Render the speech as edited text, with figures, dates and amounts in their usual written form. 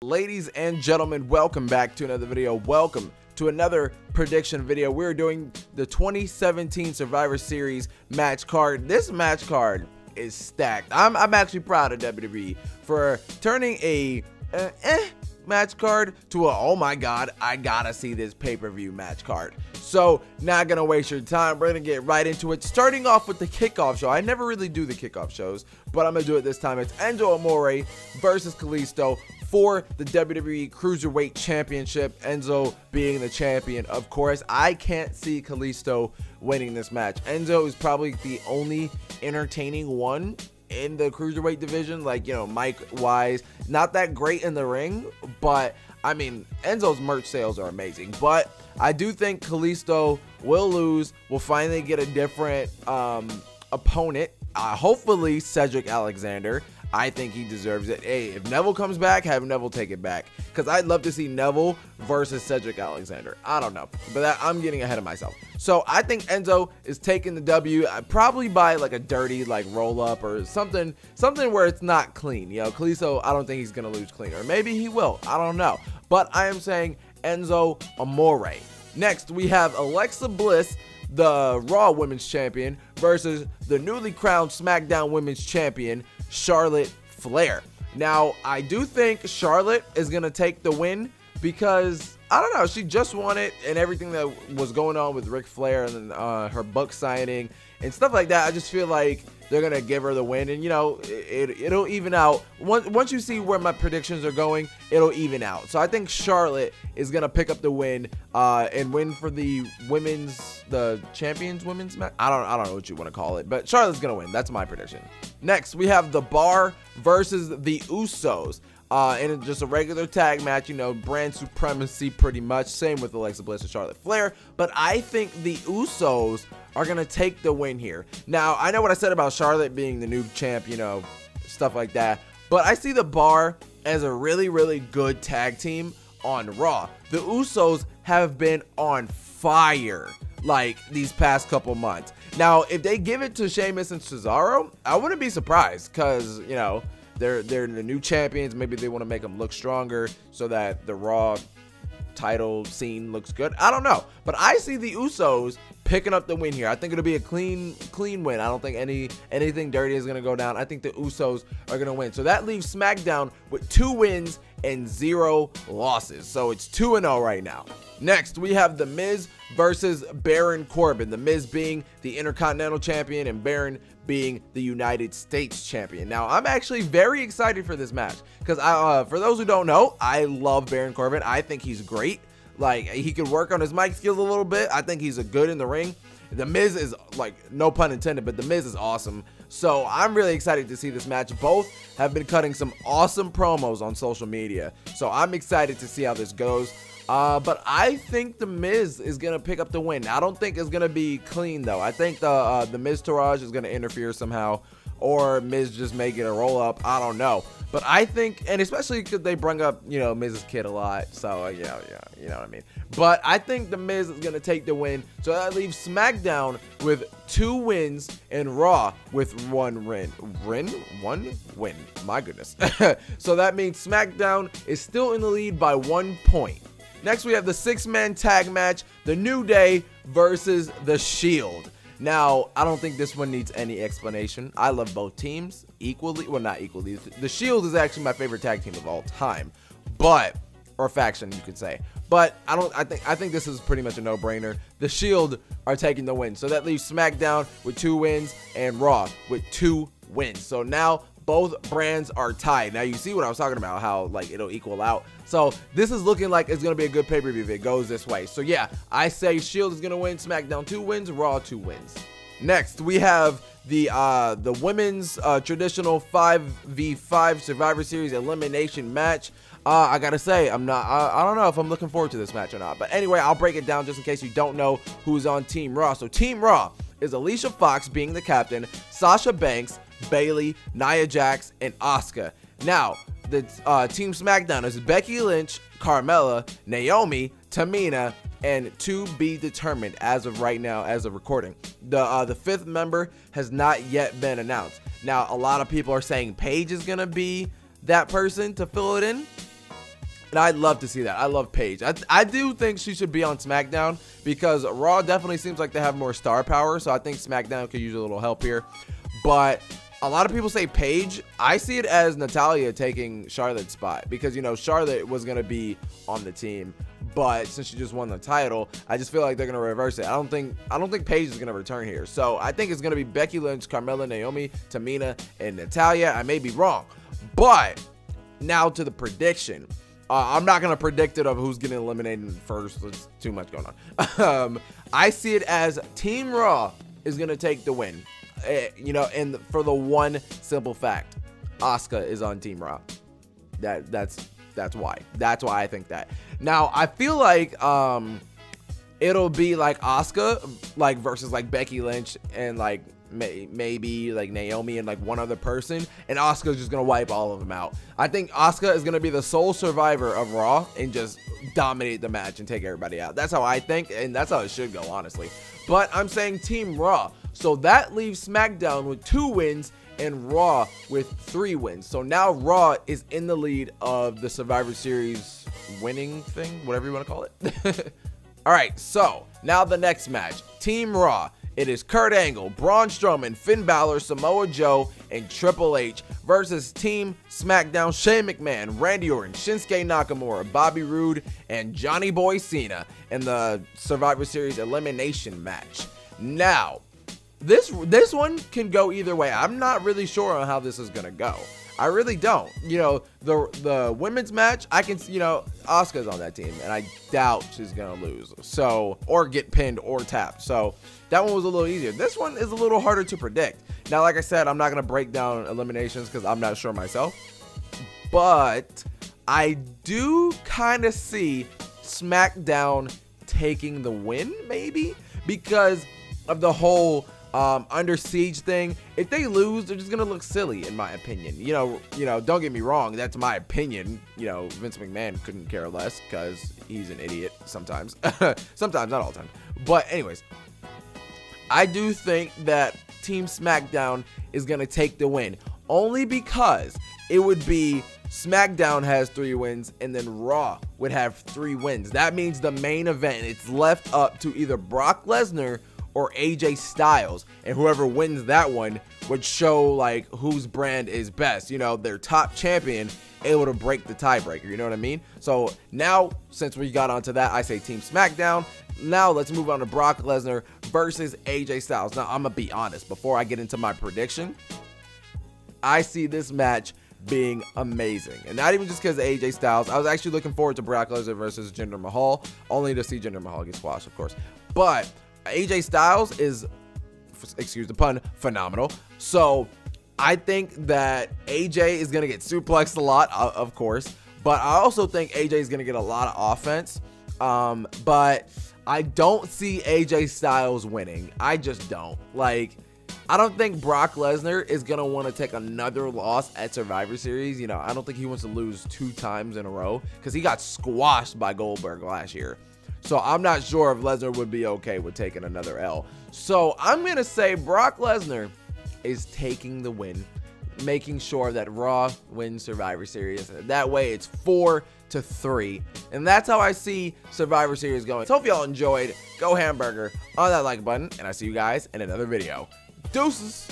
Ladies and gentlemen, welcome back to another video. Welcome to another prediction video. We're doing the 2017 Survivor Series match card. This match card is stacked. I'm actually proud of WWE for turning a match card to a oh my god, I gotta see this pay-per-view match card. So not gonna waste your time, we're gonna get right into it, starting off with the kickoff show. I never really do the kickoff shows, but I'm gonna do it this time. It's Enzo Amore versus Kalisto for the WWE Cruiserweight Championship. Enzo being the champion, of course. I can't see Kalisto winning this match. Enzo is probably the only entertaining one in the Cruiserweight division, like, you know, mic wise, not that great in the ring, but I mean, Enzo's merch sales are amazing. But I do think Kalisto will lose. We'll finally get a different opponent, hopefully Cedric Alexander. I think he deserves it. Hey, if Neville comes back, have Neville take it back, because I'd love to see Neville versus Cedric Alexander. I don't know, but I'm getting ahead of myself. So I think Enzo is taking the W, probably by like a dirty like roll up or something where it's not clean. You know, Kalisto, I don't think he's gonna lose clean, or maybe he will. I don't know, but I am saying Enzo Amore. Next, we have Alexa Bliss, the Raw Women's Champion, versus the newly crowned SmackDown Women's Champion, Charlotte Flair. Now, I do think Charlotte is going to take the win because, I don't know, she just won it, and everything that was going on with Ric Flair and then her book signing and stuff like that, I just feel like they're going to give her the win, and, you know, it'll even out. Once you see where my predictions are going, it'll even out. So I think Charlotte is going to pick up the win and win for the champions women's match. I don't know what you want to call it, but Charlotte's going to win. That's my prediction. Next, we have The Bar versus the Usos. And just a regular tag match, you know, brand supremacy pretty much. Same with Alexa Bliss and Charlotte Flair. But I think the Usos are going to take the win here. Now, I know what I said about Charlotte being the new champ, you know, stuff like that. But I see The Bar as a really, really good tag team on Raw. The Usos have been on fire like these past couple months. Now, if they give it to Sheamus and Cesaro, I wouldn't be surprised, because, you know, they're the new champions. Maybe they want to make them look stronger so that the Raw title scene looks good. I don't know, but I see the Usos picking up the win here. I think it'll be a clean win. I don't think anything dirty is gonna go down. I think the Usos are gonna win. So that leaves SmackDown with 2 wins and 0 losses. So it's 2-0 right now. Next, we have The Miz versus Baron Corbin. The Miz being the Intercontinental Champion and Baron being the United States Champion. Now, I'm actually very excited for this match because for those who don't know, I love Baron Corbin. I think he's great. Like, he could work on his mic skills a little bit. I think he's a good in the ring. The Miz is, like, no pun intended, but The Miz is awesome. So I'm really excited to see this match. Both have been cutting some awesome promos on social media. So I'm excited to see how this goes. But I think The Miz is going to pick up the win. I don't think it's going to be clean, though. I think the Miz Taraj is going to interfere somehow, or Miz just make it a roll up. I don't know. But I think, and especially because they bring up, you know, Miz's kid a lot. So, yeah, you know what I mean. But I think The Miz is going to take the win. So that leaves SmackDown with 2 wins and Raw with 1 win. One win. My goodness. So that means SmackDown is still in the lead by 1 point. Next, we have the 6-man tag match, The New Day versus The Shield. Now, I don't think this one needs any explanation. I love both teams equally. Well, not equally. The Shield is actually my favorite tag team of all time, or faction, you could say. But I think this is pretty much a no-brainer. The Shield are taking the win. So that leaves SmackDown with 2 wins and Raw with 2 wins. So now both brands are tied. Now you see what I was talking about, how like it'll equal out. So this is looking like it's gonna be a good pay-per-view if it goes this way. So yeah, I say Shield is gonna win, SmackDown 2 wins, Raw 2 wins. Next, we have the women's traditional 5v5 Survivor Series elimination match. I gotta say, I don't know if I'm looking forward to this match or not. But anyway, I'll break it down just in case you don't know who's on Team Raw. So Team Raw is Alicia Fox being the captain, Sasha Banks, Bayley, Nia Jax, and Asuka. Now, the Team SmackDown is Becky Lynch, Carmella, Naomi, Tamina, and to be determined as of right now, as of recording. The 5th member has not yet been announced. Now, a lot of people are saying Paige is gonna be that person to fill it in. And I'd love to see that. I love Paige. I do think she should be on SmackDown because Raw definitely seems like they have more star power. So I think SmackDown could use a little help here. But a lot of people say Paige. I see it as Natalya taking Charlotte's spot because, you know, Charlotte was going to be on the team. But since she just won the title, I just feel like they're going to reverse it. I don't think Paige is going to return here. So I think it's going to be Becky Lynch, Carmella, Naomi, Tamina, and Natalya. I may be wrong. But now to the prediction. I'm not going to predict it of who's getting eliminated first. There's too much going on. I see it as Team Raw is going to take the win. You know, and for the one simple fact, Asuka is on Team Raw. That's why. That's why I think that. Now, I feel like it'll be like Asuka like versus like Becky Lynch and like maybe like Naomi and like one other person, and Asuka's just gonna wipe all of them out. I think Asuka is gonna be the sole survivor of Raw and just dominate the match and take everybody out. That's how I think, and that's how it should go, honestly. But I'm saying Team Raw, so that leaves SmackDown with 2 wins and Raw with 3 wins. So now Raw is in the lead of the Survivor Series winning thing, whatever you want to call it. All right, so now the next match, Team Raw. It is Kurt Angle, Braun Strowman, Finn Balor, Samoa Joe, and Triple H versus Team SmackDown, Shane McMahon, Randy Orton, Shinsuke Nakamura, Bobby Roode, and Johnny Boy Cena in the Survivor Series elimination match. Now, this one can go either way. I'm not really sure on how this is going to go. I really don't. You know, the women's match, I can, you know, Asuka's on that team, and I doubt she's going to lose. So, or get pinned or tapped. So, that one was a little easier. This one is a little harder to predict. Now, like I said, I'm not going to break down eliminations because I'm not sure myself. But I do kind of see SmackDown taking the win, maybe, because of the whole Under Siege thing. If they lose, they're just gonna look silly, in my opinion. You know, don't get me wrong, that's my opinion. You know, Vince McMahon couldn't care less because he's an idiot sometimes. Sometimes, not all the time. But anyways, I do think that Team SmackDown is gonna take the win, only because it would be SmackDown has 3 wins and then Raw would have 3 wins. That means the main event, it's left up to either Brock Lesnar or AJ Styles, and whoever wins that one would show like whose brand is best. You know, their top champion able to break the tiebreaker, you know what I mean? So now, since we got onto that, I say Team SmackDown. Now let's move on to Brock Lesnar versus AJ Styles. Now I'm gonna be honest, before I get into my prediction, I see this match being amazing, and not even just because of AJ Styles. I was actually looking forward to Brock Lesnar versus Jinder Mahal, only to see Jinder Mahal get squashed, of course. But AJ Styles is, excuse the pun, phenomenal. So I think that AJ is going to get suplexed a lot, of course. But I also think AJ is going to get a lot of offense. But I don't see AJ Styles winning. I just don't. Like, I don't think Brock Lesnar is going to want to take another loss at Survivor Series. You know, I don't think he wants to lose 2 times in a row because he got squashed by Goldberg last year. So I'm not sure if Lesnar would be okay with taking another L. So I'm going to say Brock Lesnar is taking the win, making sure that Raw wins Survivor Series. That way it's 4-3. And that's how I see Survivor Series going. So hope y'all enjoyed. Go hamburger on that like button, and I see you guys in another video. Deuces.